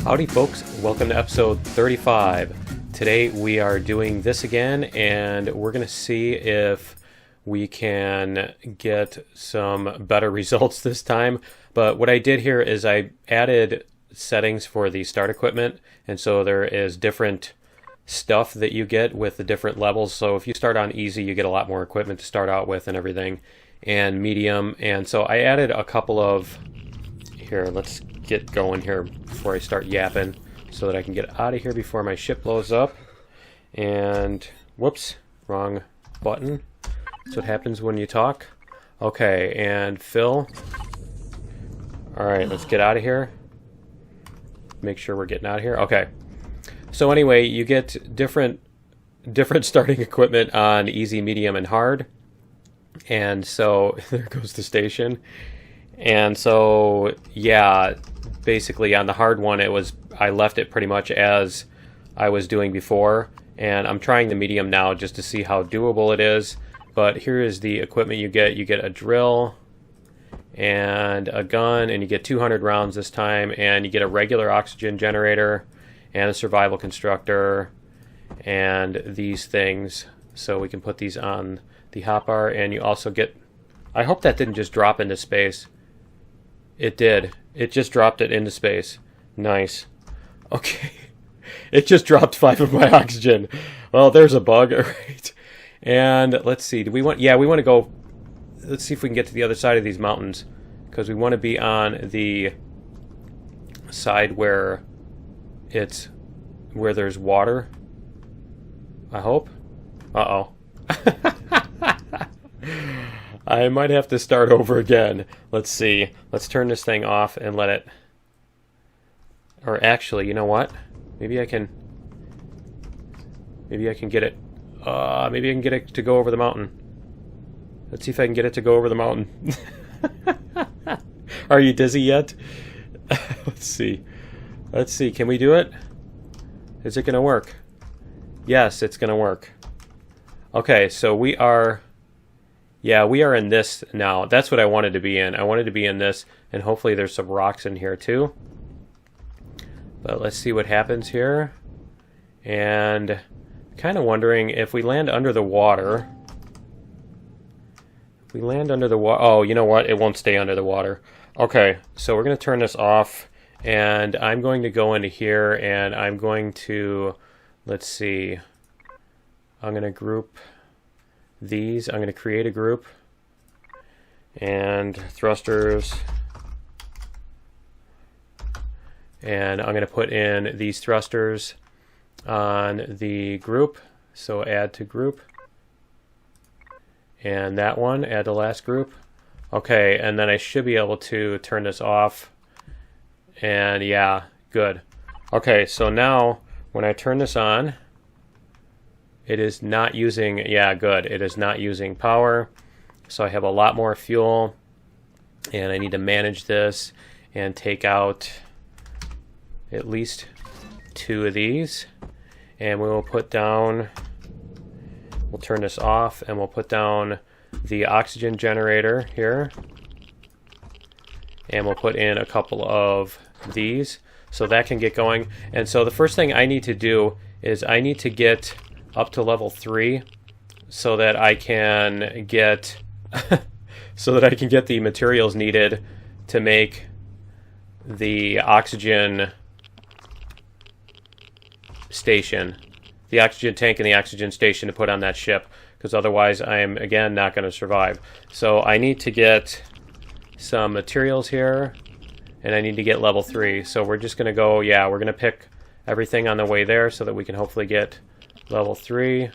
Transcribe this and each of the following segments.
Howdy folks, welcome to episode 35. Today we are doing this again and we're going to see if we can get some better results this time. But what I did here is I added settings for the start equipment, and so there is different stuff that you get with the different levels. So if you start on easy, you get a lot more equipment to start out with and everything, and medium. And so I added a couple of, here, let's get going here before I start yapping so that I can get out of here before my ship blows up. And whoops, wrong button. That's what happens when you talk. Okay, and fill. Alright, let's get out of here. Make sure we're getting out of here. Okay. So anyway, you get different starting equipment on easy, medium, and hard. And so there goes the station. And so yeah, basically on the hard one I left it pretty much as I was doing before, and I'm trying the medium now just to see how doable it is. But here is the equipment you get. You get a drill and a gun, and you get 200 rounds this time, and you get a regular oxygen generator and a survival constructor and these things, so we can put these on the hotbar. And you also get, I hope that didn't just drop into space. It did. It just dropped it into space. Nice. Okay. It just dropped 5 of my oxygen. Well, there's a bug. All right. And let's see. Do we want, yeah, we want to go, let's see if we can get to the other side of these mountains, because we want to be on the side where there's water. I hope. Uh-oh. I might have to start over again. Let's see. Let's turn this thing off and let it... Or actually, you know what? Maybe I can get it... maybe I can get it to go over the mountain. Let's see if I can get it to go over the mountain. Are you dizzy yet? Let's see. Let's see. Can we do it? Is it going to work? Yes, it's going to work. Okay, so we are... Yeah, we are in this now. That's what I wanted to be in. I wanted to be in this, and hopefully there's some rocks in here too. But let's see what happens here. And kind of wondering if we land under the water. If we land under the water... Oh, you know what? It won't stay under the water. Okay, so we're going to turn this off, and I'm going to go into here, and I'm going to... Let's see. I'm going to group... these. I'm going to create a group, and thrusters, and I'm going to put in these thrusters on the group, so add to group, and that one, add to last group. Okay, and then I should be able to turn this off, and yeah, good. Okay, so now when I turn this on, it is not using, yeah, good. It is not using power. So I have a lot more fuel, and I need to manage this and take out at least 2 of these. And we will put down, we'll turn this off, and we'll put down the oxygen generator here. And we'll put in a couple of these so that can get going. And so the first thing I need to do is I need to get up to level 3 so that I can get the materials needed to make the oxygen station, the oxygen tank and the oxygen station to put on that ship, because otherwise I'm again not going to survive. So I need to get some materials here, and I need to get level 3. So we're just going to go, yeah, we're going to pick everything on the way there so that we can hopefully get level 3,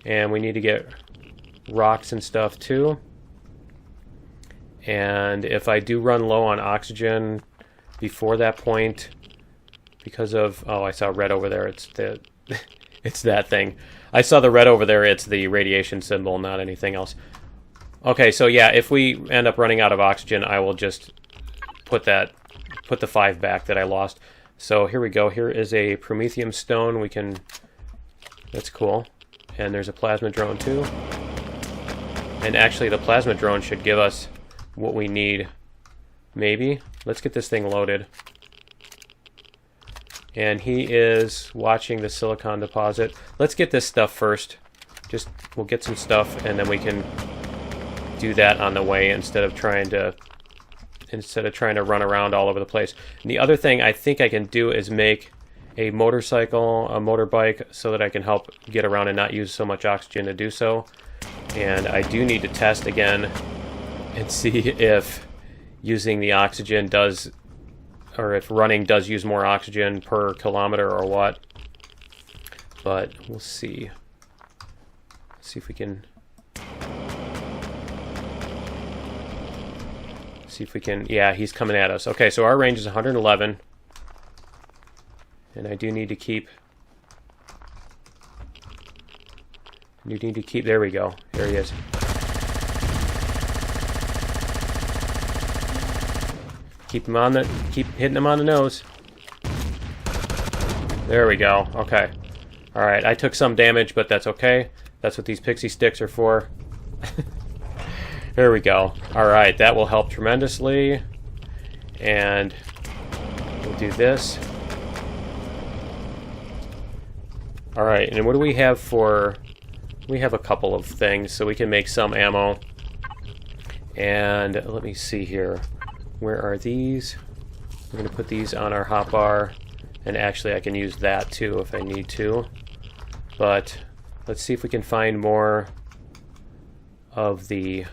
and we need to get rocks and stuff too. And if I do run low on oxygen before that point, because of, oh, I saw red over there, it's the it's that thing. I saw the red over there, it's the radiation symbol, not anything else. Okay, so yeah, if we end up running out of oxygen, I will just put the 5 back that I lost. So here we go. Here is a promethium stone. We can... That's cool. And there's a plasma drone too. And actually the plasma drone should give us what we need. Maybe. Let's get this thing loaded. And he is watching the silicon deposit. Let's get this stuff first. We'll get some stuff, and then we can do that on the way instead of trying to run around all over the place. And the other thing I think I can do is make a motorcycle, a motorbike, so that I can help get around and not use so much oxygen to do so. And I do need to test again and see if using the oxygen does, or if running does use more oxygen per kilometer or what. But we'll see. See if we can yeah, he's coming at us. Okay, so our range is 111. And I do need to keep there we go. There he is. Keep hitting him on the nose. There we go. Okay. Alright, I took some damage, but that's okay. That's what these pixie sticks are for. There we go. Alright, that will help tremendously. And we'll do this. Alright, and what do we have for... We have a couple of things, so we can make some ammo. And let me see here. Where are these? We're going to put these on our hotbar. And actually I can use that too if I need to. But let's see if we can find more of the...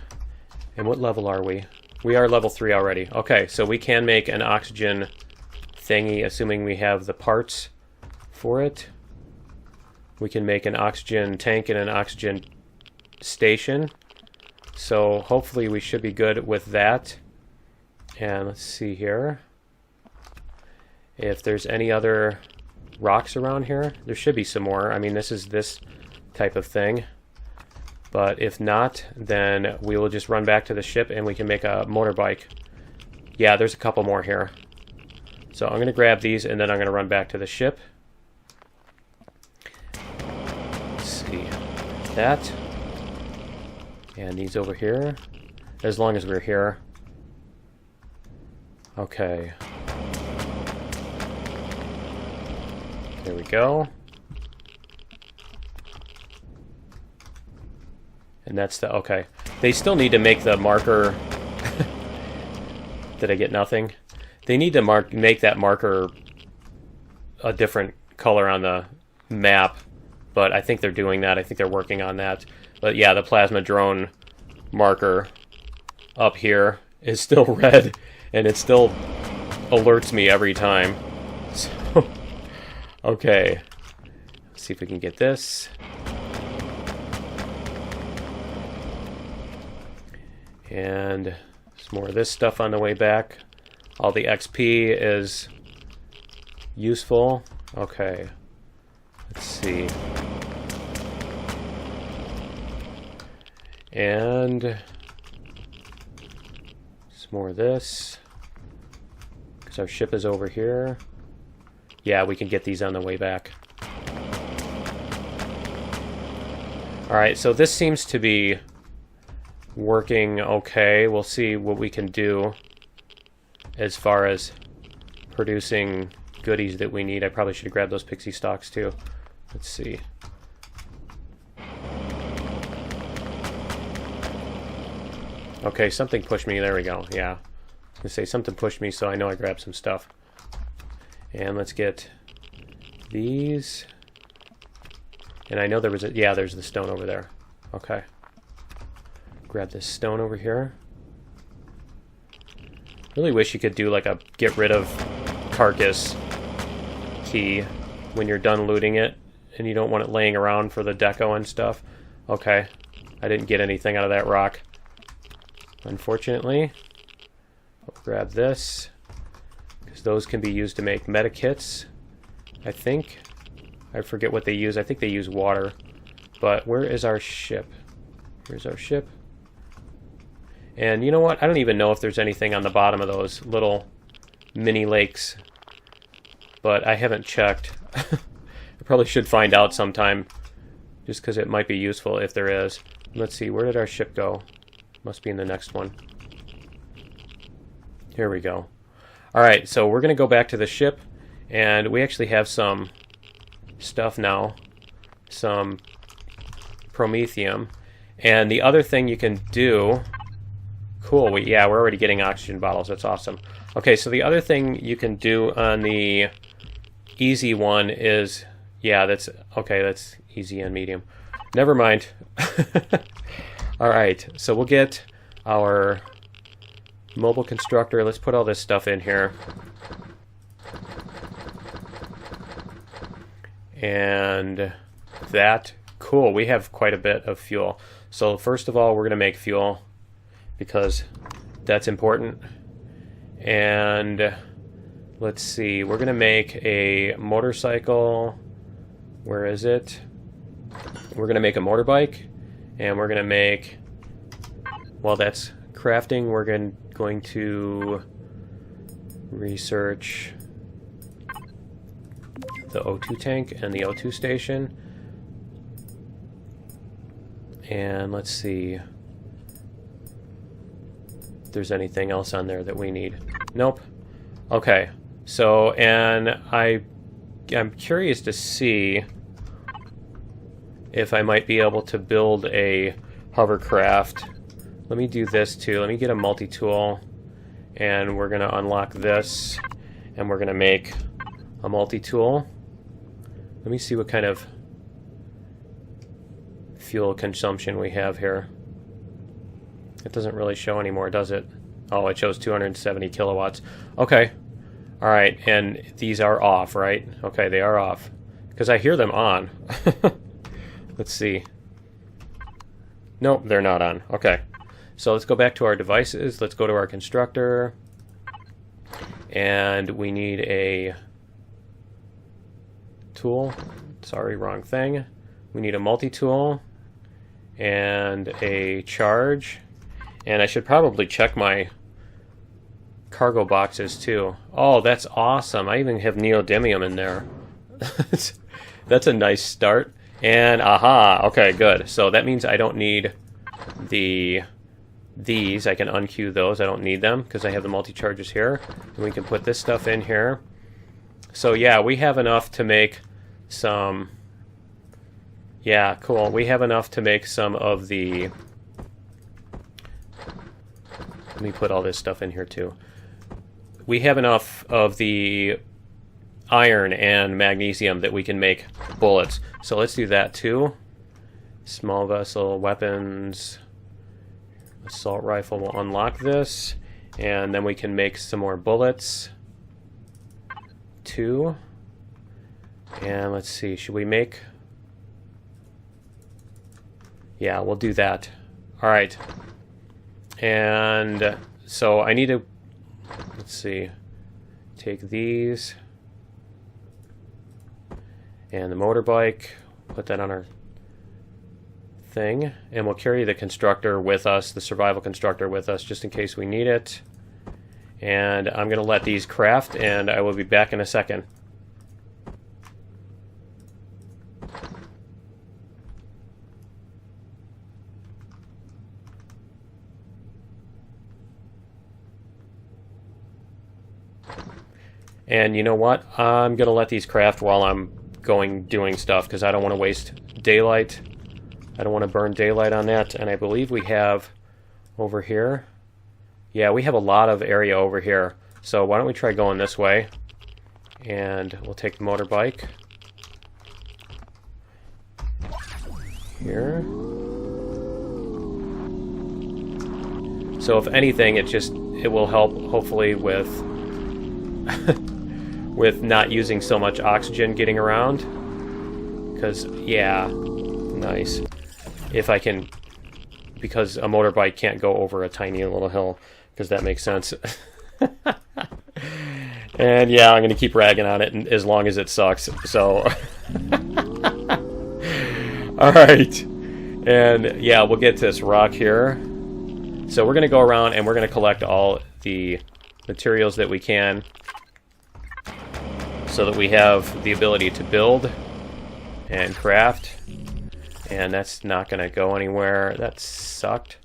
And what level are we? We are level 3 already. Okay, so we can make an oxygen thingy, assuming we have the parts for it. We can make an oxygen tank and an oxygen station. So hopefully we should be good with that. And let's see here. If there's any other rocks around here, there should be some more. I mean, this is this type of thing. But if not, then we will just run back to the ship and we can make a motorbike. Yeah, there's a couple more here. So I'm going to grab these and then I'm going to run back to the ship. Let's see. That. And these over here. As long as we're here. Okay. There we go. And that's the... Okay. They still need to make the marker... Did I get nothing? They need to make that marker a different color on the map. But I think they're doing that. I think they're working on that. But yeah, the plasma drone marker up here is still red. And it still alerts me every time. So... Okay. Let's see if we can get this. And some more of this stuff on the way back. All the XP is useful. Okay. Let's see. And some more of this. Because our ship is over here. Yeah, we can get these on the way back. Alright, so this seems to be working okay. We'll see what we can do as far as producing goodies that we need. I probably should have grabbed those pixie stalks too. Let's see. Okay, something pushed me. There we go. Yeah. I was going to say something pushed me, so I know I grabbed some stuff. And let's get these. And I know there was a... Yeah, there's the stone over there. Okay. Grab this stone over here. Really wish you could do like a get rid of carcass key when you're done looting it. And you don't want it laying around for the deco and stuff. Okay. I didn't get anything out of that rock. Unfortunately. I'll grab this. Those can be used to make medikits, I think. I forget what they use. I think they use water. But where is our ship? Here's our ship. And you know what? I don't even know if there's anything on the bottom of those little mini lakes. But I haven't checked. I probably should find out sometime. Just because it might be useful if there is. Let's see, where did our ship go? Must be in the next one. Here we go. Alright, so we're going to go back to the ship, And we actually have some stuff now, some promethium. And the other thing you can do, cool, yeah, we're already getting oxygen bottles, that's awesome. Okay, so the other thing you can do on the easy one is, yeah, that's, okay, that's easy and medium. Never mind. Alright, so we'll get our mobile constructor. Let's put all this stuff in here. And that, cool, we have quite a bit of fuel. So first of all, we're going to make fuel because that's important. And let's see, we're going to make a motorcycle. Where is it? We're going to make a motorbike. And we're going to make, well, that's crafting. We're going to research the O2 tank and the O2 station. And let's see if there's anything else on there that we need. Nope. Okay. So, and I'm curious to see if I might be able to build a hovercraft. Let me do this too. Let me get a multi-tool, and we're going to unlock this, and we're going to make a multi-tool. Let me see what kind of fuel consumption we have here. It doesn't really show anymore, does it? Oh, it shows 270 kilowatts. Okay. All right, and these are off, right? Okay, they are off. Because I hear them on. Let's see. Nope, they're not on. Okay. So let's go back to our devices. Let's go to our constructor. And we need a tool. Sorry, wrong thing. We need a multi-tool and a charge. And I should probably check my cargo boxes too. Oh, that's awesome. I even have neodymium in there. That's a nice start. And aha, okay, good. So that means I don't need these. I can unqueue those. I don't need them because I have the multi-charges here. And we can put this stuff in here. So yeah, we have enough to make some... Yeah, cool. We have enough to make some of the... Let me put all this stuff in here too. We have enough of the iron and magnesium that we can make bullets. So let's do that too. Small vessel, weapons, assault rifle will unlock this. And then we can make some more bullets. 2. And let's see, should we make... Yeah, we'll do that. Alright. And so I need to... Let's see. Take these. And the motorbike. Put that on our thing. And we'll carry the constructor with us, the survival constructor with us, just in case we need it. And I'm going to let these craft, and I will be back in a second. And you know what? I'm going to let these craft while I'm doing stuff, because I don't want to waste daylight. I don't want to burn daylight on that. And I believe we have over here. Yeah, we have a lot of area over here. So why don't we try going this way? And we'll take the motorbike. Here. So if anything, it will help, hopefully, with with not using so much oxygen getting around. Because, yeah, nice. If I can, because a motorbike can't go over a tiny little hill, because that makes sense. And yeah, I'm going to keep ragging on it as long as it sucks. So, alright. And yeah, we'll get this rock here. So we're going to go around and we're going to collect all the materials that we can, so that we have the ability to build and craft. And that's not going to go anywhere. That sucked.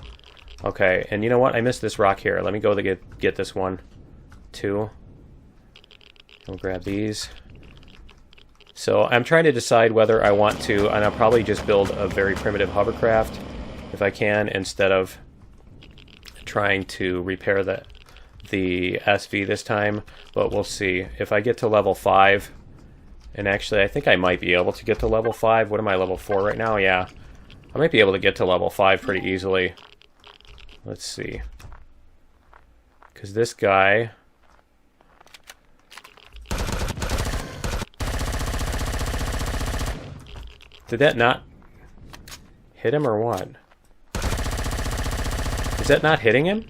Okay, and you know what? I missed this rock here. Let me go to get this one, too. I'll grab these. So I'm trying to decide whether I want to, and I'll probably just build a very primitive hovercraft if I can, instead of trying to repair the SV this time. But we'll see. If I get to level 5, and actually I think I might be able to get to level 5. What am I, level 4 right now? Yeah. I might be able to get to level 5 pretty easily. Let's see. Because this guy... Did that not hit him or what? Is that not hitting him?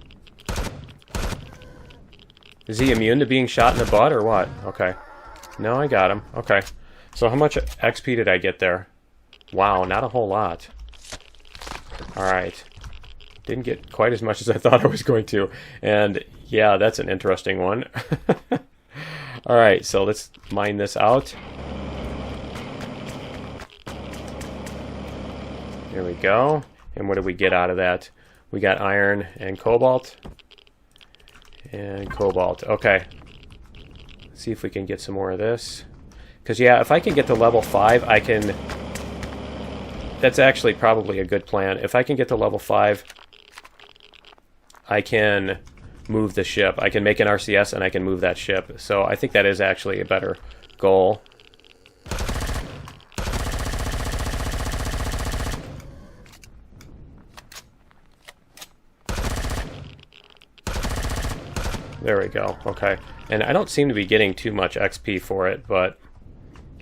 Is he immune to being shot in the butt or what? Okay. No, I got him. Okay. So how much XP did I get there? Wow, not a whole lot. Alright. Didn't get quite as much as I thought I was going to. And yeah, that's an interesting one. Alright, so let's mine this out. There we go. And what did we get out of that? We got iron and cobalt. And cobalt. Okay. Let's see if we can get some more of this. Because, yeah, if I can get to level 5, I can... That's actually probably a good plan. If I can get to level 5, I can move the ship. I can make an RCS and I can move that ship. So I think that is actually a better goal. There we go. Okay. And I don't seem to be getting too much XP for it, but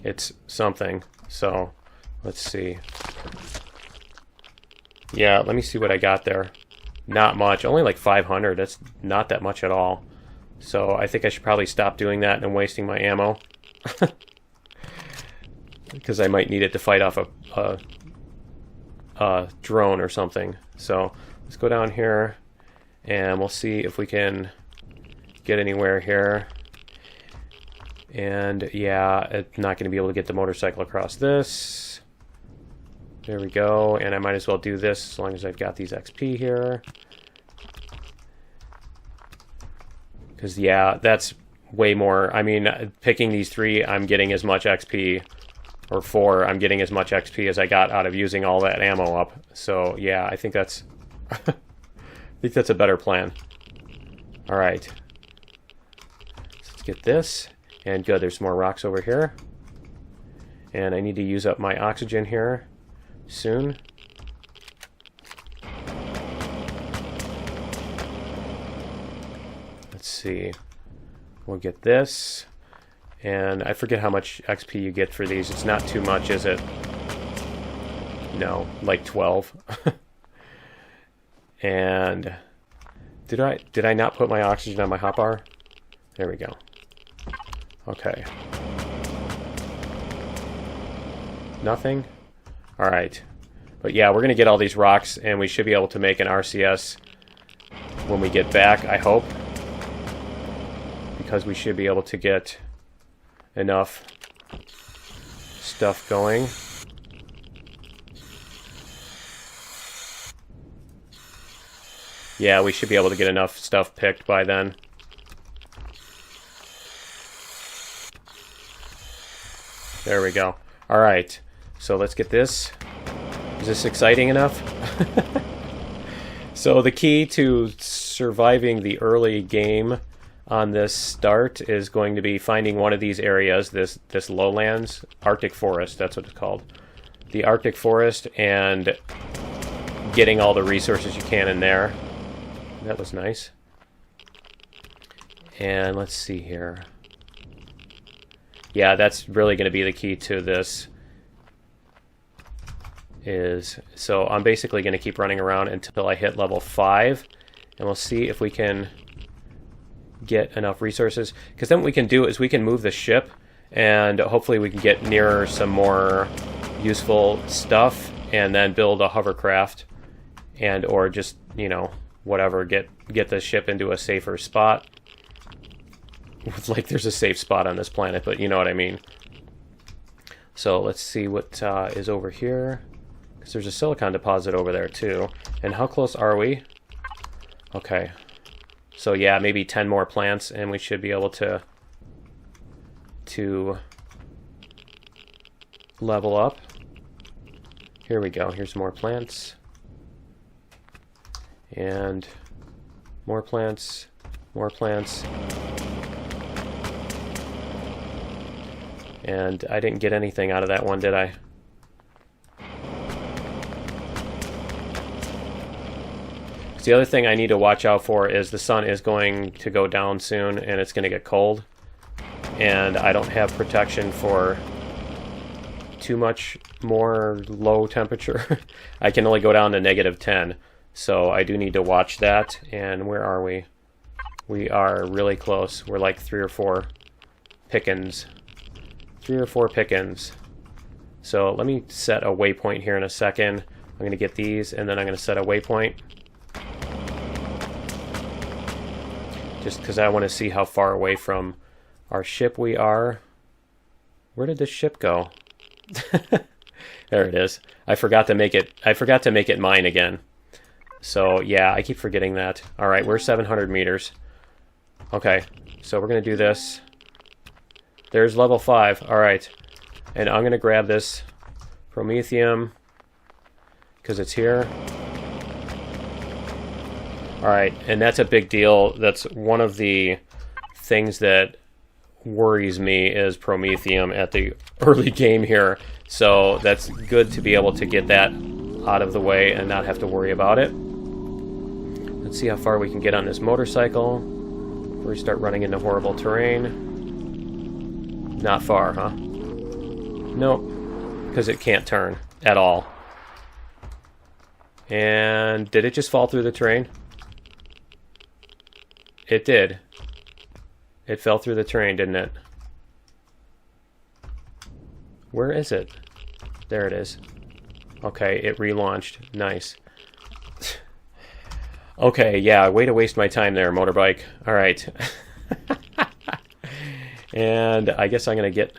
it's something. So, let's see. Yeah, let me see what I got there. Not much. Only like 500. That's not that much at all. So, I think I should probably stop doing that and wasting my ammo. Because I might need it to fight off a drone or something. So, let's go down here and we'll see if we can get anywhere here. And yeah, it's not going to be able to get the motorcycle across this. There we go. And I might as well do this as long as I've got these XP here. Because yeah, that's way more. I mean, picking these 3, I'm getting as much XP, or 4, I'm getting as much XP as I got out of using all that ammo up. So yeah, I think that's I think that's a better plan. All right. Let's get this. And good, there's more rocks over here. And I need to use up my oxygen here soon. Let's see. We'll get this. And I forget how much XP you get for these. It's not too much, is it? No, like 12. And did I not put my oxygen on my hotbar? There we go. Okay. Nothing? Alright. But yeah, we're going to get all these rocks, and we should be able to make an RCS when we get back, I hope. Because we should be able to get enough stuff going. Yeah, we should be able to get enough stuff picked by then. There we go. Alright, so let's get this. Is this exciting enough? So the key to surviving the early game on this start is going to be finding one of these areas, this lowlands, Arctic Forest, that's what it's called. The Arctic Forest, and getting all the resources you can in there. That was nice. And let's see here. Yeah, that's really going to be the key to this. So I'm basically going to keep running around until I hit level 5, and we'll see if we can get enough resources. Because then what we can do is we can move the ship, and hopefully we can get nearer some more useful stuff, and then build a hovercraft, and or just, you know, whatever, get the ship into a safer spot. Like there's a safe spot on this planet, but you know what I mean. So let's see what is over here. Because there's a silicon deposit over there too. And how close are we? Okay. So yeah, maybe 10 more plants and we should be able to to level up. Here we go. Here's more plants. And more plants. More plants. And I didn't get anything out of that one, did I? The other thing I need to watch out for is the sun is going to go down soon and it's going to get cold. And I don't have protection for too much more low temperature. I can only go down to -10. So I do need to watch that. And where are we? We are really close. We're like 3 or 4 pickings. 3 or 4 pickings. So let me set a waypoint here in a second. I'm going to get these and then I'm going to set a waypoint. Just because I want to see how far away from our ship we are. Where did this ship go? There it is. I forgot to make it mine again. So yeah, I keep forgetting that. All right, we're 700 meters. Okay, so we're gonna do this. There's level 5. All right, and I'm gonna grab this promethium because it's here. All right, and that's a big deal. That's one of the things that worries me is promethium at the early game here. So that's good to be able to get that out of the way and not have to worry about it. Let's see how far we can get on this motorcycle before we start running into horrible terrain. Not far, huh? Nope, because it can't turn at all. And did it just fall through the terrain? It did. It fell through the terrain, didn't it? Where is it? There it is. Okay, it relaunched. Nice. Okay, yeah, way to waste my time there, motorbike. All right. And I guess I'm going to get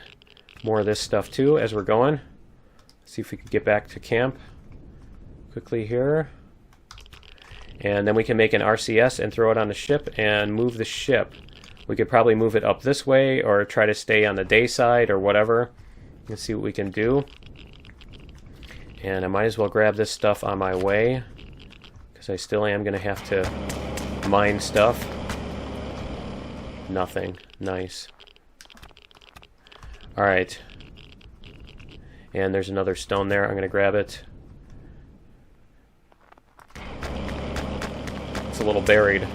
more of this stuff too as we're going. See if we can get back to camp quickly here. And then we can make an RCS and throw it on the ship and move the ship. We could probably move it up this way or try to stay on the day side or whatever. Let's see what we can do. And I might as well grab this stuff on my way because I still am going to have to mine stuff. Nothing. Nice. All right. And there's another stone there. I'm going to grab it. It's a little buried.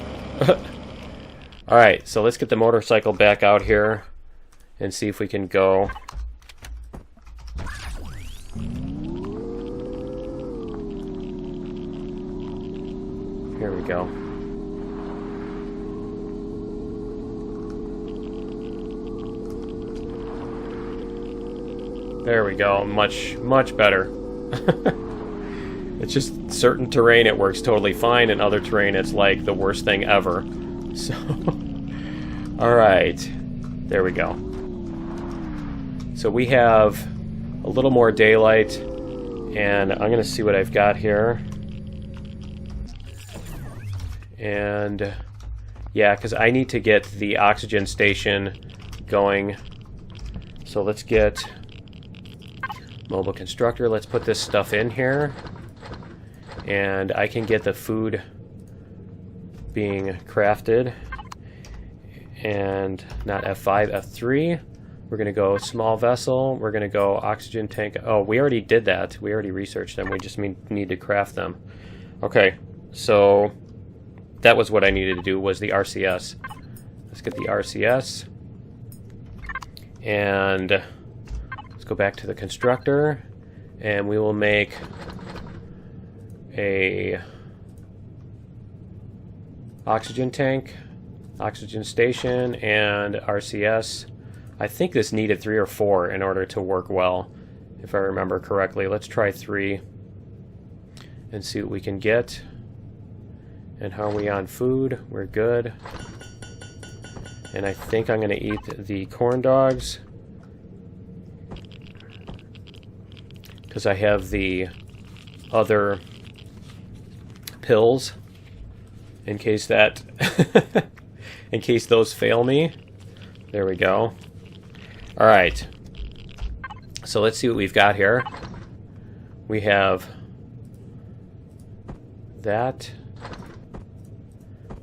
Alright, so let's get the motorcycle back out here and see if we can go. Here we go. There we go. Much better. It's just certain terrain it works totally fine, and other terrain it's like the worst thing ever. So, alright, there we go. So we have a little more daylight, and I'm going to see what I've got here. And yeah, because I need to get the oxygen station going. So let's get mobile constructor. Let's put this stuff in here. And I can get the food being crafted. And not F5, F3. We're going to go small vessel. We're going to go oxygen tank. Oh, we already did that. We already researched them. We just need to craft them. Okay, so that was what I needed to do, was the RCS. Let's get the RCS. And let's go back to the constructor. And we will make a oxygen tank, oxygen station, and RCS. I think this needed 3 or 4 in order to work well, if I remember correctly. Let's try 3 and see what we can get. And how are we on food? We're good. And I think I'm going to eat the corn dogs because I have the other pills in case in case those fail me. There we go. All right. So let's see what we've got here. We have that.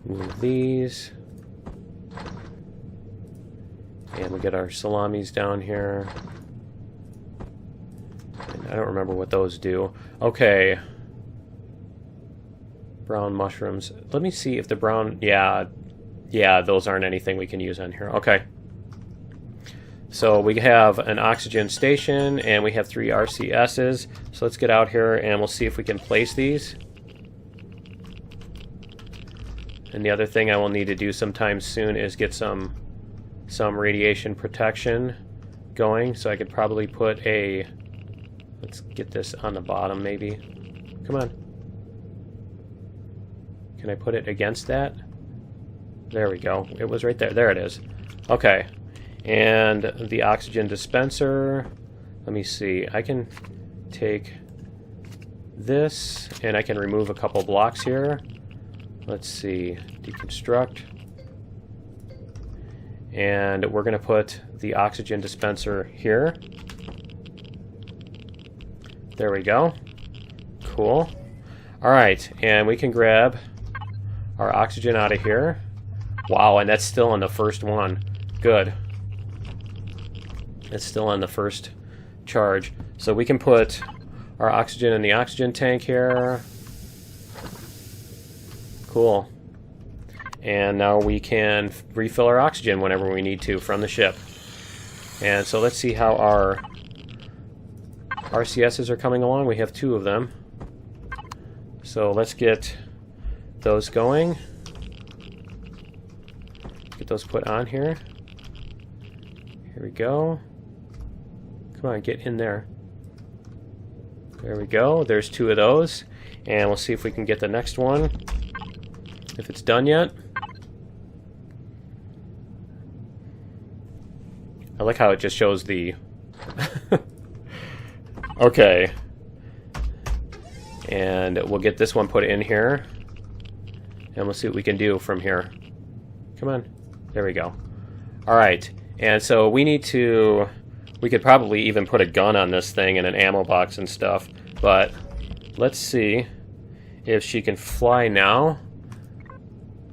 Move these. And we get our salamis down here. And I don't remember what those do. Okay. Brown mushrooms. Let me see if the brown... Yeah, those aren't anything we can use on here. Okay. So we have an oxygen station, and we have 3 RCSs. So let's get out here, and we'll see if we can place these. And the other thing I will need to do sometime soon is get some radiation protection going. So I could probably put a... Let's get this on the bottom, maybe. Come on. Can I put it against that? There we go. It was right there. There it is. Okay. And the oxygen dispenser. Let me see. I can take this, and I can remove a couple blocks here. Let's see. Deconstruct. And we're going to put the oxygen dispenser here. There we go. Cool. All right. And we can grab our oxygen out of here. Wow, and that's still on the first one. Good. It's still on the first charge. So we can put our oxygen in the oxygen tank here. Cool. And now we can refill our oxygen whenever we need to from the ship. And so let's see how our RCSs are coming along. We have 2 of them. So let's get those going. Get those put on here. Here we go. Come on, get in there. There we go. There's 2 of those. And we'll see if we can get the next one. If it's done yet. I like how it just shows the... Okay. And we'll get this one put in here. And we'll see what we can do from here. Come on. There we go. Alright. And so we need to... We could probably even put a gun on this thing and an ammo box and stuff. But let's see if she can fly now.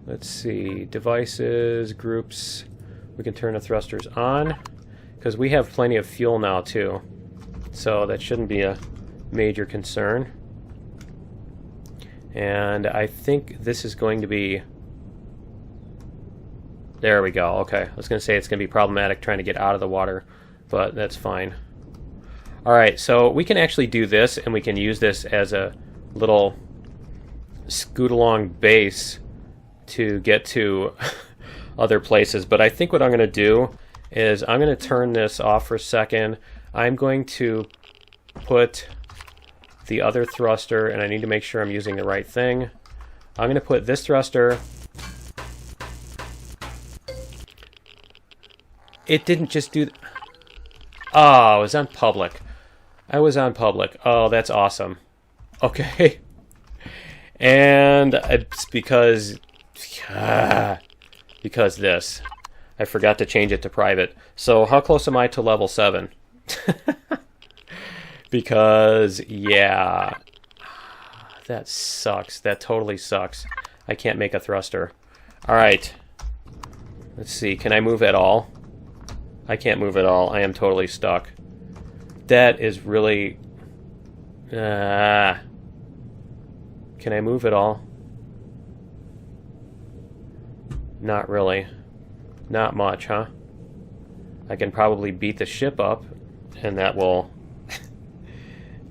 Let's see. Devices, groups. We can turn the thrusters on. Because we have plenty of fuel now too. So that shouldn't be a major concern. And I think this is going to be... There we go. Okay. I was going to say it's going to be problematic trying to get out of the water, but that's fine. Alright, so we can actually do this, and we can use this as a little scoot-along base to get to other places. But I think what I'm going to do is I'm going to turn this off for a second. I'm going to put the other thruster, and I need to make sure I'm using the right thing. I'm going to put this thruster... It didn't just do... Oh, I was on public. I was on public. Oh, that's awesome. Okay. And it's because this. I forgot to change it to private. So how close am I to level 7? Because, yeah. That sucks. That totally sucks. I can't make a thruster. Alright. Let's see. Can I move at all? I can't move at all. I am totally stuck. That is really... Can I move at all? Not really. Not much, huh? I can probably beat the ship up, and that will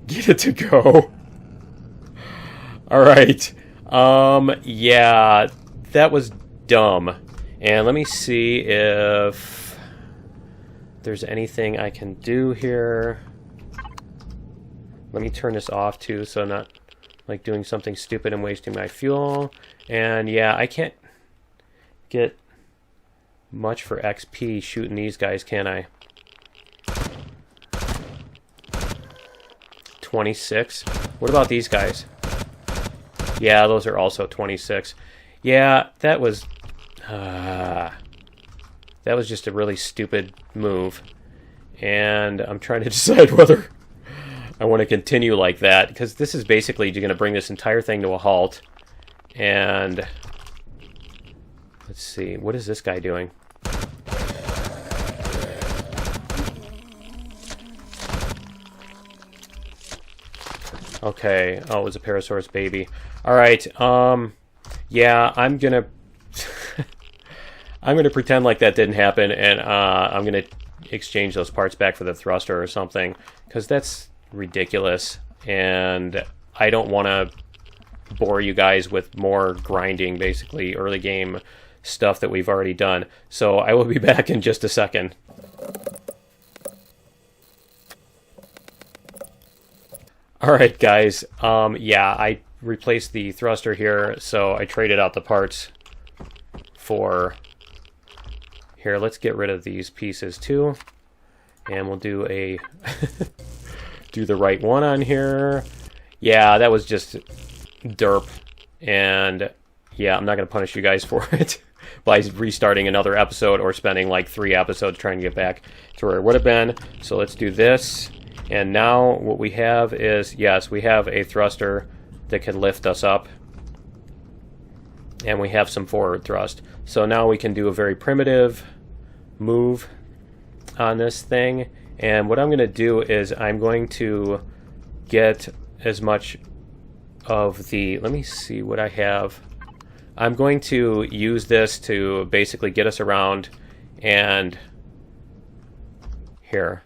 get it to go. Alright. Yeah, that was dumb. And let me see if there's anything I can do here. Let me turn this off too, so I'm not like doing something stupid and wasting my fuel. And yeah, I can't get much for XP shooting these guys, can I? 26. What about these guys? Yeah, those are also 26. Yeah, that was just a really stupid move. and I'm trying to decide whether I want to continue like that, because this is basically going to bring this entire thing to a halt. And let's see, what is this guy doing? Okay, oh, it was a Parasaurus baby. Alright, yeah, I'm gonna I'm gonna pretend like that didn't happen, and I'm gonna exchange those parts back for the thruster or something, because that's ridiculous, and I don't want to bore you guys with more grinding, basically, early game stuff that we've already done. So I will be back in just a second. Alright guys, yeah, I replaced the thruster here, so I traded out the parts for... Here, let's get rid of these pieces too, and we'll do a... do the right one on here. Yeah, that was just derp, and yeah, I'm not going to punish you guys for it by restarting another episode or spending like 3 episodes trying to get back to where it would have been. So let's do this. And now what we have is, yes, we have a thruster that can lift us up. And we have some forward thrust. So now we can do a very primitive move on this thing. And what I'm going to do is I'm going to get as much of the... Let me see what I have. I'm going to use this to basically get us around, and here.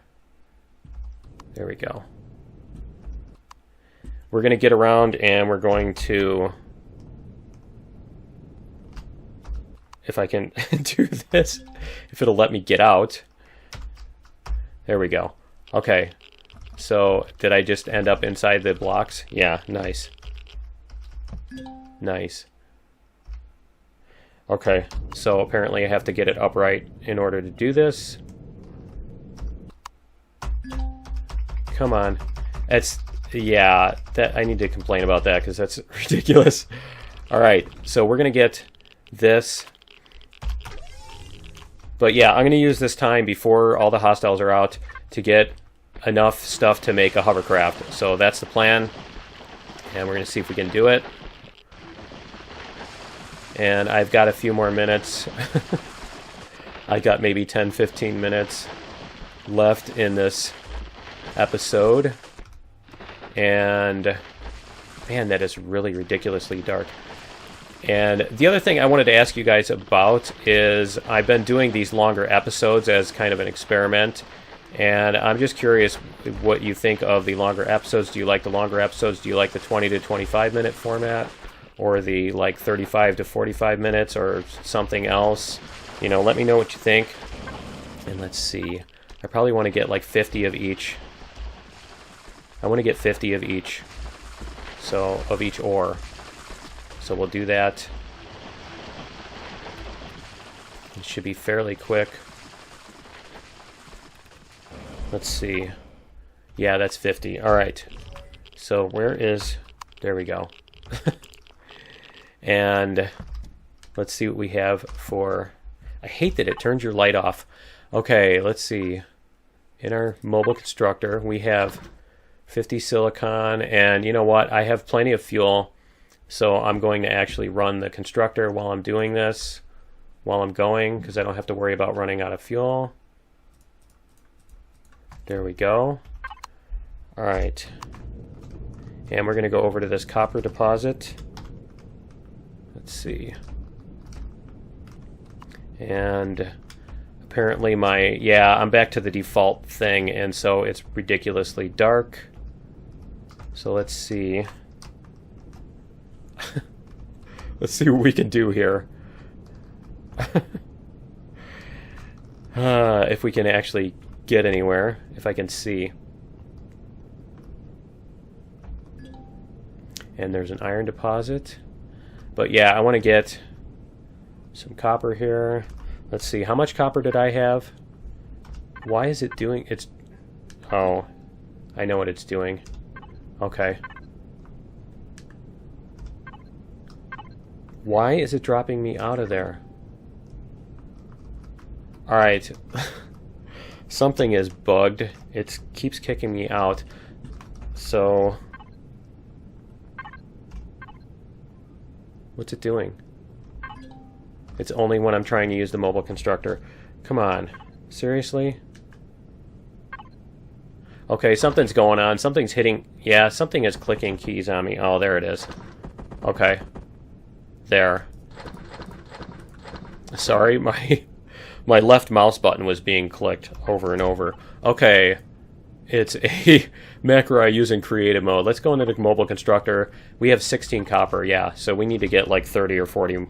There we go. We're going to get around, and we're going to, if I can do this, if it'll let me get out. There we go. Okay. So, did I just end up inside the blocks? Yeah, nice. Nice. Okay, so apparently I have to get it upright in order to do this. Come on. That's, yeah, that I need to complain about that because that's ridiculous. Alright, so we're going to get this. But yeah, I'm going to use this time before all the hostiles are out to get enough stuff to make a hovercraft. So that's the plan. And we're going to see if we can do it. And I've got a few more minutes. I got maybe 10-15 minutes left in this episode. And man, that is really ridiculously dark. And the other thing I wanted to ask you guys about is I've been doing these longer episodes as kind of an experiment. And I'm just curious what you think of the longer episodes. Do you like the longer episodes? Do you like the 20 to 25 minute format? Or the like 35 to 45 minutes or something else? You know, let me know what you think. And let's see. I probably want to get like 50 of each. I want to get 50 of each. So, of each ore. So we'll do that. It should be fairly quick. Let's see. Yeah, that's 50. Alright. So where is... There we go. And let's see what we have for... I hate that it turns your light off. Okay, let's see. In our mobile constructor, we have 50 silicon, and you know what? I have plenty of fuel, so I'm going to actually run the constructor while I'm doing this, while I'm going, because I don't have to worry about running out of fuel. There we go. Alright. And we're going to go over to this copper deposit. Let's see. And apparently I'm back to the default thing, and so it's ridiculously dark. So let's see. Let's see what we can do here. If we can actually get anywhere, if I can see. And there's an iron deposit. But yeah, I want to get some copper here. Let's see, how much copper did I have? Why is it doing... It's... Oh, I know what it's doing. Okay. Why is it dropping me out of there? Alright. Something is bugged. It keeps kicking me out. So what's it doing? It's only when I'm trying to use the mobile constructor. Come on. Seriously? Okay, something's going on. Something's hitting... Yeah, something is clicking keys on me. Oh, there it is. Okay. There. Sorry, my left mouse button was being clicked over and over. Okay. It's a macro I use in creative mode. Let's go into the mobile constructor. We have 16 copper, yeah. So we need to get like 30 or 40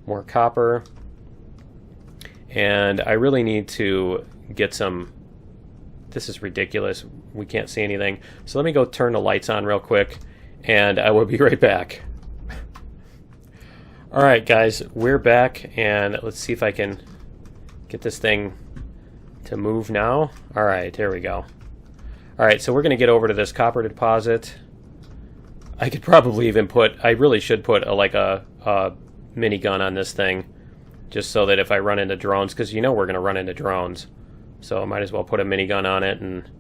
more copper. And I really need to get some... This is ridiculous. We can't see anything. So let me go turn the lights on real quick, and I will be right back. Alright guys, we're back, and let's see if I can get this thing to move now. Alright, there we go. Alright, so we're going to get over to this copper deposit. I could probably even put... I really should put a minigun on this thing, just so that if I run into drones, because you know we're going to run into drones. So I might as well put a minigun on it and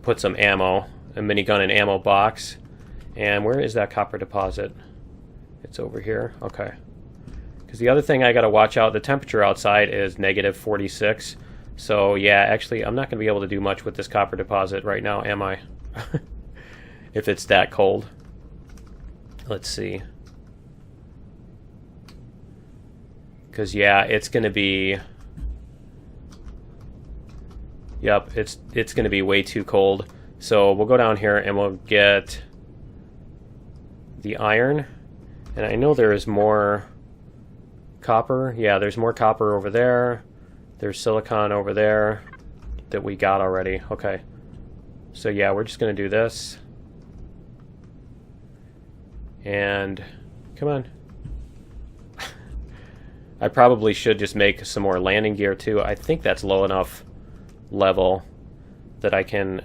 put some ammo, a minigun and ammo box. And where is that copper deposit? It's over here. Okay. Because the other thing I got to watch out, the temperature outside is negative 46. So yeah, actually I'm not going to be able to do much with this copper deposit right now, am I? If it's that cold. Let's see. Because yeah, it's going to be... Yep, it's going to be way too cold. So we'll go down here and we'll get the iron. And I know there is more copper. Yeah, there's more copper over there. There's silicon over there that we got already. Okay. So yeah, we're just going to do this. And come on. I probably should just make some more landing gear too. I think that's low enough level that I can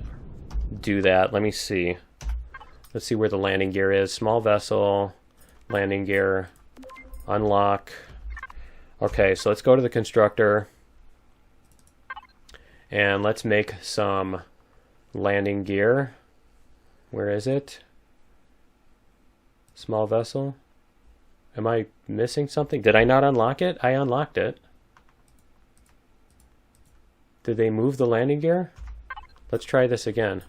do that. Let me see. Let's see where the landing gear is. Small vessel, landing gear, unlock. Okay, so let's go to the constructor and let's make some landing gear. Where is it? Small vessel. Am I missing something? Did I not unlock it? I unlocked it. Did they move the landing gear? Let's try this again.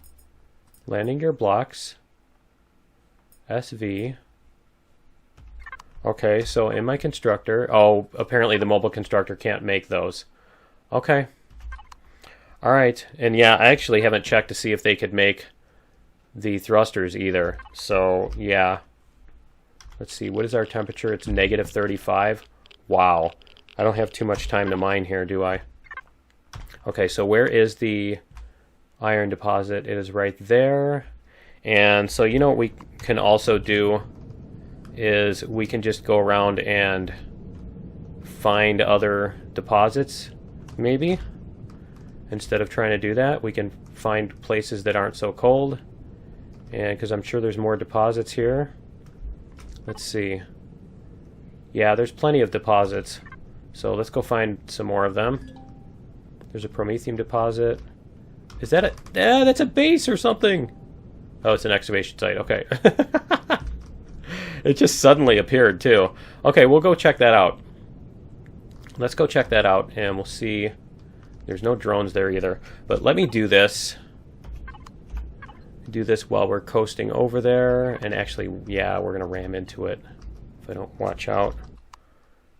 Landing gear blocks. SV. Okay, so in my constructor... Oh, apparently the mobile constructor can't make those. Okay. Alright, and yeah, I actually haven't checked to see if they could make the thrusters either. So, yeah. Let's see, what is our temperature? It's negative 35. Wow. I don't have too much time to mine here, do I? Okay, so where is the iron deposit? It is right there. And so you know what we can also do is we can just go around and find other deposits, maybe. Instead of trying to do that, we can find places that aren't so cold. And because I'm sure there's more deposits here. Let's see. Yeah, there's plenty of deposits. So let's go find some more of them. There's a promethium deposit. Is that a... that's a base or something! Oh, it's an excavation site. Okay. It just suddenly appeared, too. Okay, we'll go check that out. Let's go check that out, and we'll see... There's no drones there either. But let me do this. Do this while we're coasting over there. And actually, yeah, we're going to ram into it. If I don't watch out.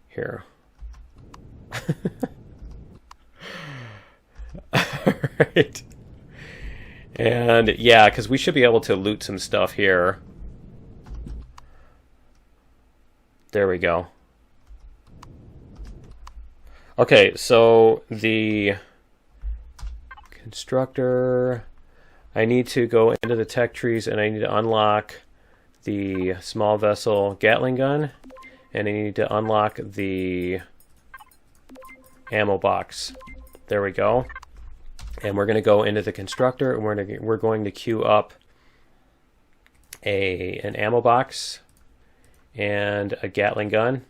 Here. Alright. And yeah, because we should be able to loot some stuff here. There we go. Okay, so the constructor, I need to go into the tech trees and I need to unlock the small vessel Gatling gun, and I need to unlock the ammo box. There we go. And we're going to go into the constructor and we're going to queue up an ammo box and a Gatling gun.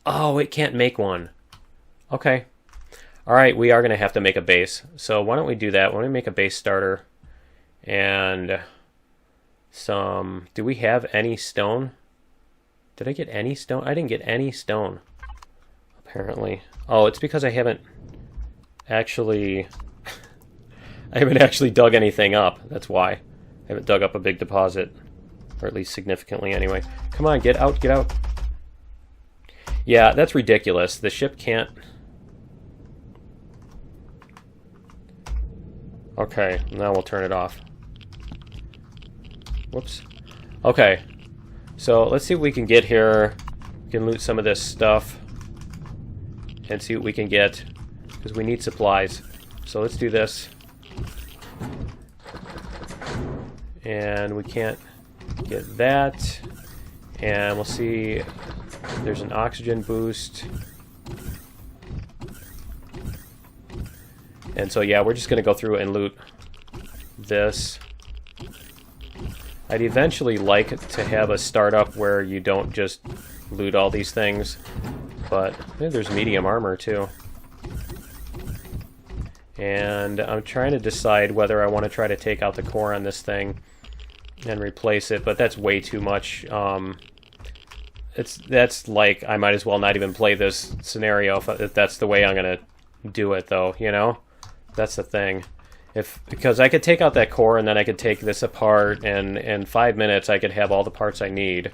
Oh, it can't make one. Okay. Alright, we are going to have to make a base. So why don't we do that? Why don't we make a base starter and some... Do we have any stone? Did I get any stone? I didn't get any stone, apparently. Oh, it's because I haven't actually... I haven't actually dug anything up. That's why. I haven't dug up a big deposit. Or at least significantly anyway. Come on, get out, get out. Yeah, that's ridiculous. The ship can't... Okay, now we'll turn it off. Whoops. Okay, so let's see what we can get here. We can loot some of this stuff and see what we can get, because we need supplies. So let's do this. And we can't get that. And we'll see, there's an oxygen boost. And so yeah, we're just going to go through and loot this. I'd eventually like to have a startup where you don't just loot all these things. But there's medium armor too. And I'm trying to decide whether I want to try to take out the core on this thing and replace it, but that's way too much. That's like, I might as well not even play this scenario if that's the way I'm going to do it, though, you know? That's the thing. Because I could take out that core and then I could take this apart, and in 5 minutes I could have all the parts I need.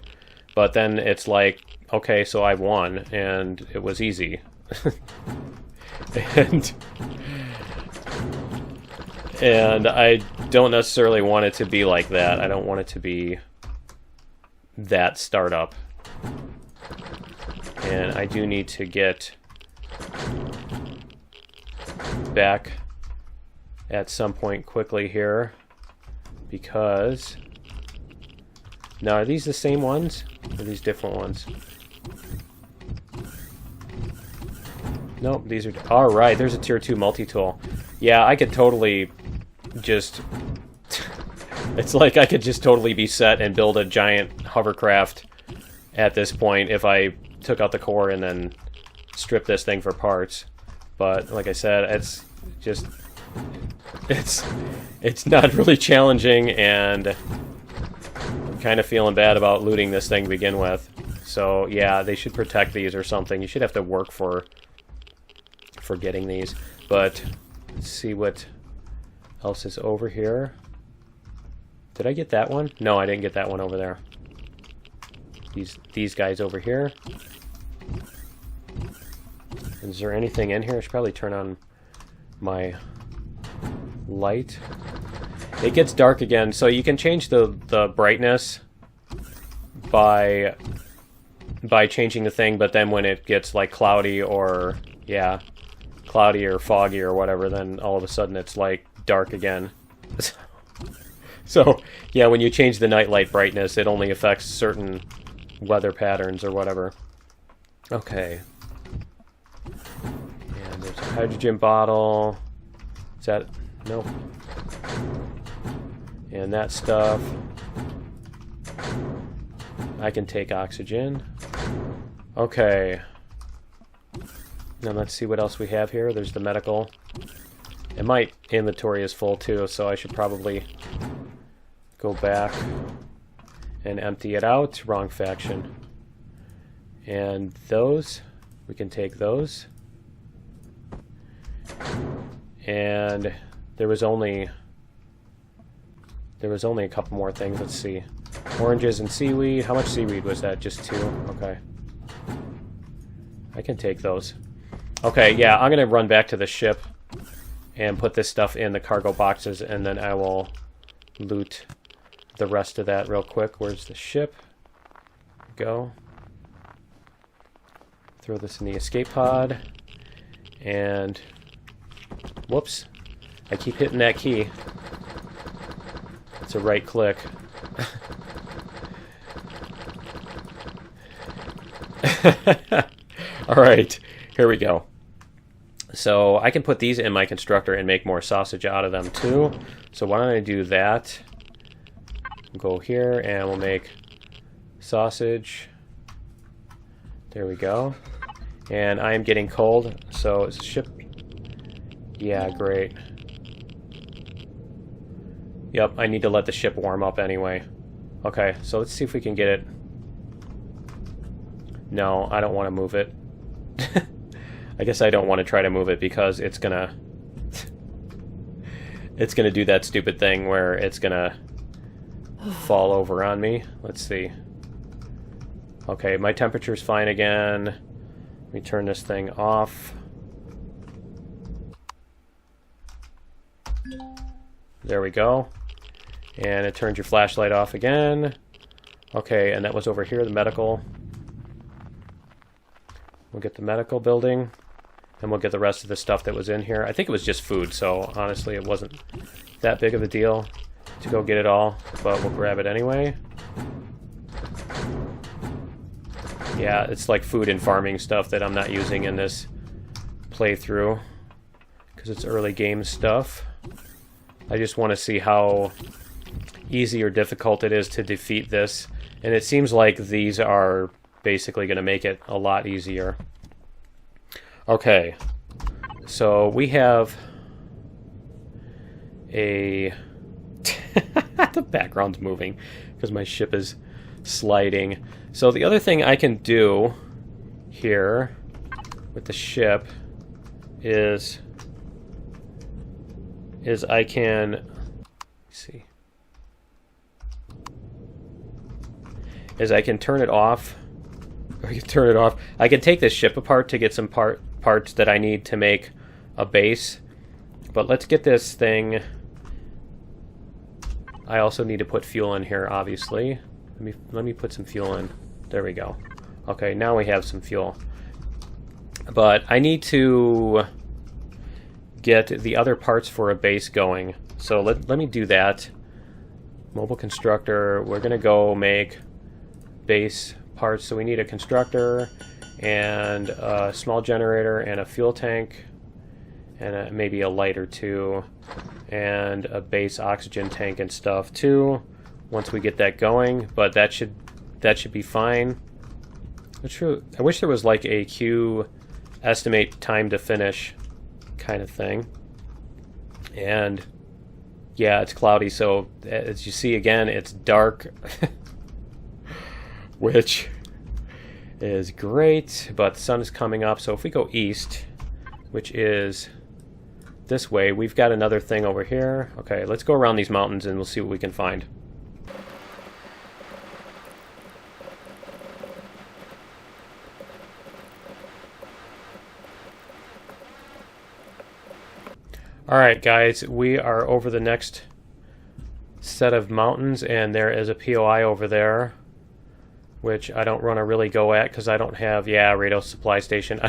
But then it's like, okay, so I won, and it was easy. And I don't necessarily want it to be like that. I don't want it to be that startup. And I do need to get back at some point quickly here, because... Now, are these the same ones? Or are these different ones? Nope, these are... Alright, there's a tier 2 multi-tool. Yeah, I could totally just... It's like I could just totally be set and build a giant hovercraft at this point if I took out the core and then stripped this thing for parts. But, like I said, it's just... It's not really challenging, and I'm kind of feeling bad about looting this thing to begin with. So, yeah, they should protect these or something. You should have to work for getting these. But, let's see what else is over here. Did I get that one? No, I didn't get that one over there. These guys over here. Is there anything in here? I should probably turn on my light. It gets dark again, so you can change the brightness by changing the thing, but then when it gets like cloudy or foggy or whatever, then all of a sudden it's like dark again. So yeah, when you change the night light brightness, it only affects certain weather patterns or whatever. Okay. And there's a hydrogen bottle. Is that... Nope. And that stuff. I can take oxygen. Okay. Now let's see what else we have here. There's the medical. And my inventory is full too, so I should probably go back and empty it out. Wrong faction. And those, we can take those. And there was only a couple more things. Let's see. Oranges and seaweed. How much seaweed was that? Just 2? Okay. I can take those. Okay, yeah, I'm going to run back to the ship and put this stuff in the cargo boxes, and then I will loot the rest of that real quick. Where's the ship? Go. Throw this in the escape pod. And... Whoops. I keep hitting that key. It's a right click. Alright, here we go. So I can put these in my constructor and make more sausage out of them too. So why don't I do that? Go here and we'll make sausage. There we go. And I am getting cold, so is the ship... Yeah, great. Yep, I need to let the ship warm up anyway. Okay, so let's see if we can get it. No, I don't want to move it. I guess I don't want to try to move it because it's gonna... it's gonna do that stupid thing where it's gonna fall over on me. Let's see. Okay, my temperature's fine again. Let me turn this thing off. There we go. And it turns your flashlight off again. Okay, and that was over here, the medical. We'll get the medical building, and we'll get the rest of the stuff that was in here. I think it was just food, so honestly it wasn't that big of a deal to go get it all, but we'll grab it anyway. Yeah, it's like food and farming stuff that I'm not using in this playthrough because it's early game stuff. I just want to see how easy or difficult it is to defeat this, and it seems like these are basically going to make it a lot easier. Okay, so we have a... the background's moving because my ship is sliding. So the other thing I can do here with the ship is I can... let's see. Is I can turn it off. I can turn it off. I can take this ship apart to get some parts that I need to make a base. But let's get this thing. I also need to put fuel in here, obviously. Let me put some fuel in. There we go. Okay, now we have some fuel. But I need to get the other parts for a base going. So let me do that. Mobile constructor. We're going to go make base parts. So we need a constructor and a small generator and a fuel tank and maybe a light or two and a base oxygen tank and stuff too once we get that going, but that should be fine. I wish there was like a queue estimate time to finish kind of thing. And yeah, it's cloudy, so as you see again, it's dark. Which is great, but the sun is coming up, so if we go east, which is this way, we've got another thing over here. Okay, let's go around these mountains and we'll see what we can find. Alright guys, we are over the next set of mountains, and there is a POI over there, which I don't want to really go at because I don't have, radio supply station.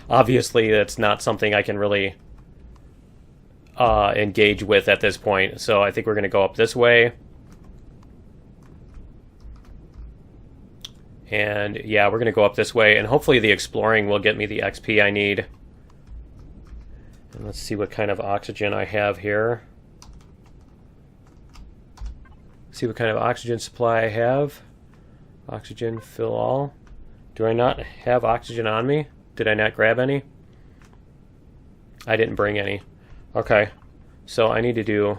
Obviously, that's not something I can really engage with at this point, so I think we're going to go up this way. And yeah, we're going to go up this way, and hopefully the exploring will get me the XP I need. And let's see what kind of oxygen I have here. See what kind of oxygen supply I have. Oxygen, fill all. Do I not have oxygen on me? Did I not grab any? I didn't bring any. Okay, so I need to do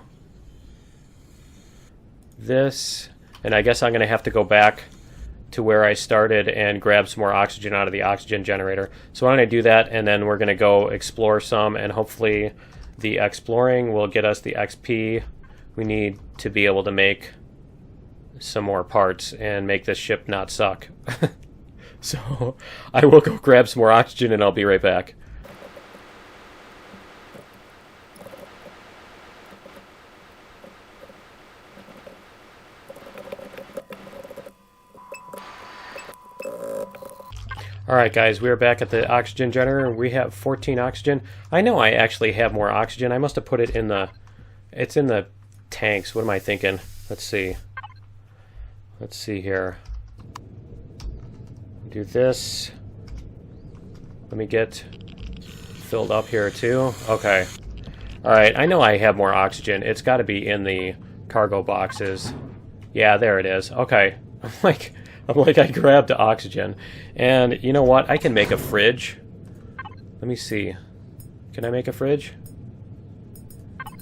this, and I guess I'm going to have to go back to where I started and grab some more oxygen out of the oxygen generator. So I'm going to do that, and then we're going to go explore some, and hopefully the exploring will get us the XP we need to be able to make some more parts and make this ship not suck. So I will go grab some more oxygen and I'll be right back. Alright guys, we are back at the oxygen generator. We have 14 oxygen. I know I actually have more oxygen. I must have put it in the... It's in the tanks. What am I thinking? Let's see. Let's see here. Do this. Let me get filled up here too. Okay. Alright, I know I have more oxygen. It's got to be in the cargo boxes. Yeah, there it is. Okay. I'm like I grabbed the oxygen. And you know what? I can make a fridge Let me see. Can I make a fridge?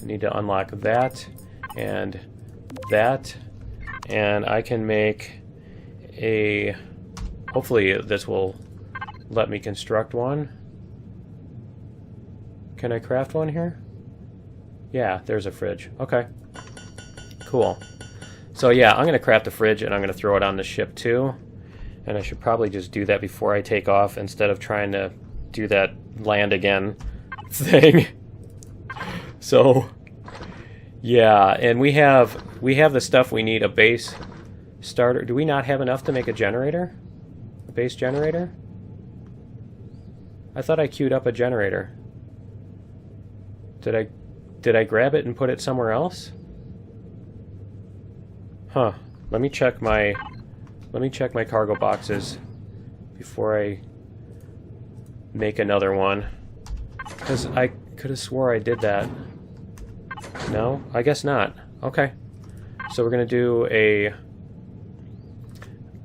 I need to unlock that and that. And I can make a... Hopefully this will let me construct one. Can I craft one here? Yeah, there's a fridge. Okay. Cool. So yeah, I'm going to craft a fridge and I'm going to throw it on the ship too. And I should probably just do that before I take off instead of trying to do that land again thing. So yeah, and we have the stuff we need. A base starter. Do we not have enough to make a generator? A base generator? I thought I queued up a generator. Did I grab it and put it somewhere else? Huh. Let me check my cargo boxes before I make another one. Because I could have swore I did that. No? I guess not. Okay. So we're going to do a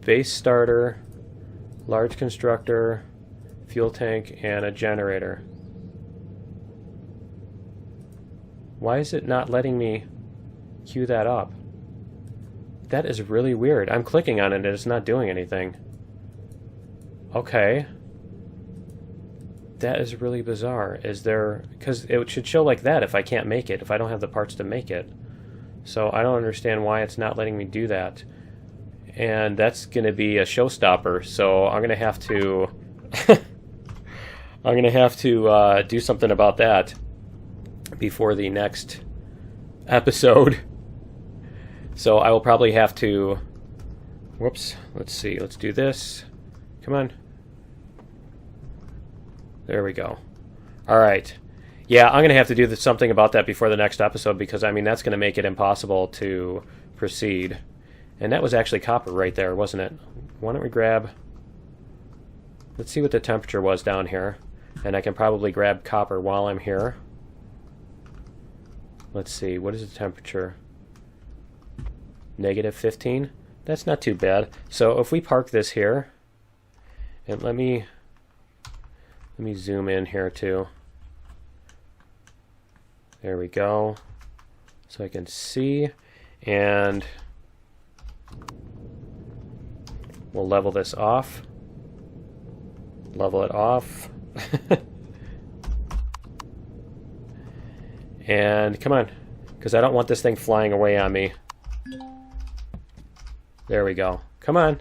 base starter, large constructor, fuel tank, and a generator. Why is it not letting me queue that up? That is really weird. I'm clicking on it and it's not doing anything. Okay. That is really bizarre. Is there... Because it should show like that if I can't make it, if I don't have the parts to make it. So I don't understand why it's not letting me do that. And that's going to be a showstopper, so I'm going to have to... I'm going to have to do something about that before the next episode. So I will probably have to... Whoops. Let's see. Let's do this. Come on. There we go. Alright. Yeah, I'm going to have to do something about that before the next episode because, I mean, that's going to make it impossible to proceed. And that was actually copper right there, wasn't it? Why don't we grab... Let's see what the temperature was down here. And I can probably grab copper while I'm here. Let's see. What is the temperature? Negative 15? That's not too bad. So if we park this here... And let me zoom in here too. There we go. So I can see, and we'll level this off. Level it off. And come on, because I don't want this thing flying away on me. There we go. Come on.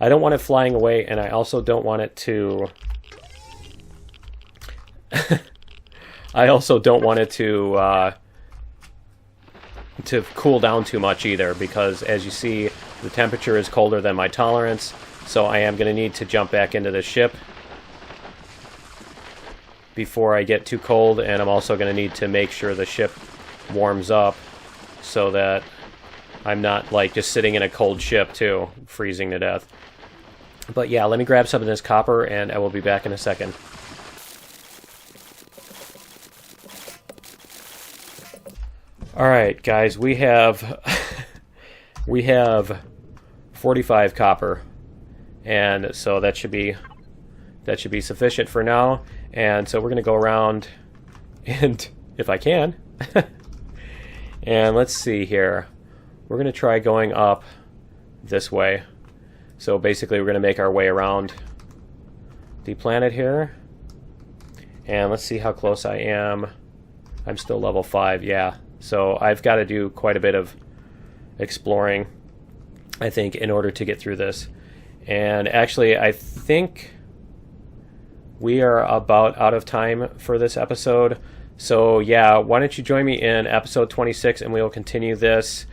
I don't want it flying away, and I also don't want it to... I also don't want it to cool down too much either, because as you see, the temperature is colder than my tolerance, so I am going to need to jump back into the ship before I get too cold, and I'm also going to need to make sure the ship warms up so that I'm not like just sitting in a cold ship too, freezing to death. But yeah, let me grab some of this copper and I will be back in a second. Alright guys, we have 45 copper, and so that should be sufficient for now. And so we're gonna go around, and if I can, and let's see here, we're gonna try going up this way. So basically we're going to make our way around the planet here. And let's see how close I am. I'm still level 5, yeah. So I've got to do quite a bit of exploring, I think, in order to get through this. And actually, I think we are about out of time for this episode. So yeah, why don't you join me in episode 26 and we will continue this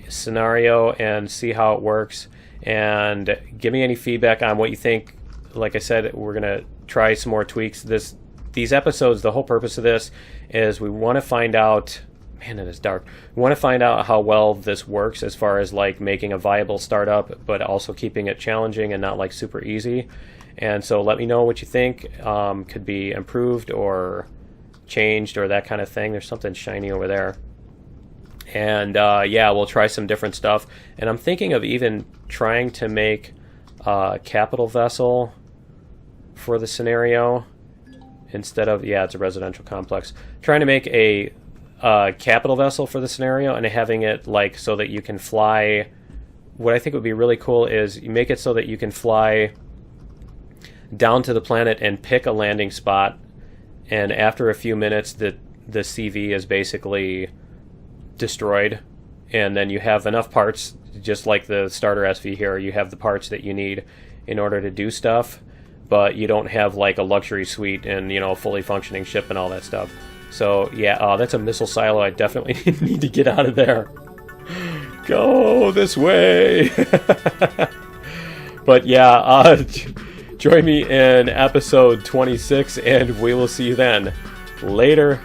scenario and see how it works. And give me any feedback on what you think. Like I said, we're going to try some more tweaks. These episodes, the whole purpose of this is we want to find out... Man, it is dark. We want to find out how well this works as far as like making a viable startup, but also keeping it challenging and not like super easy. And so let me know what you think could be improved or changed or that kind of thing. There's something shiny over there. And yeah, we'll try some different stuff. And I'm thinking of even trying to make a capital vessel for the scenario instead of, yeah, it's a residential complex. Trying to make a capital vessel for the scenario and having it like so that you can fly. What I think would be really cool is you make it so that you can fly down to the planet and pick a landing spot, and after a few minutes the CV is basically destroyed, and then you have enough parts, just like the starter SV here, you have the parts that you need in order to do stuff, but you don't have like a luxury suite and, you know, a fully functioning ship and all that stuff. So yeah, that's a missile silo. I definitely need to get out of there. Go this way. But yeah, join me in episode 26 and we will see you then. Later.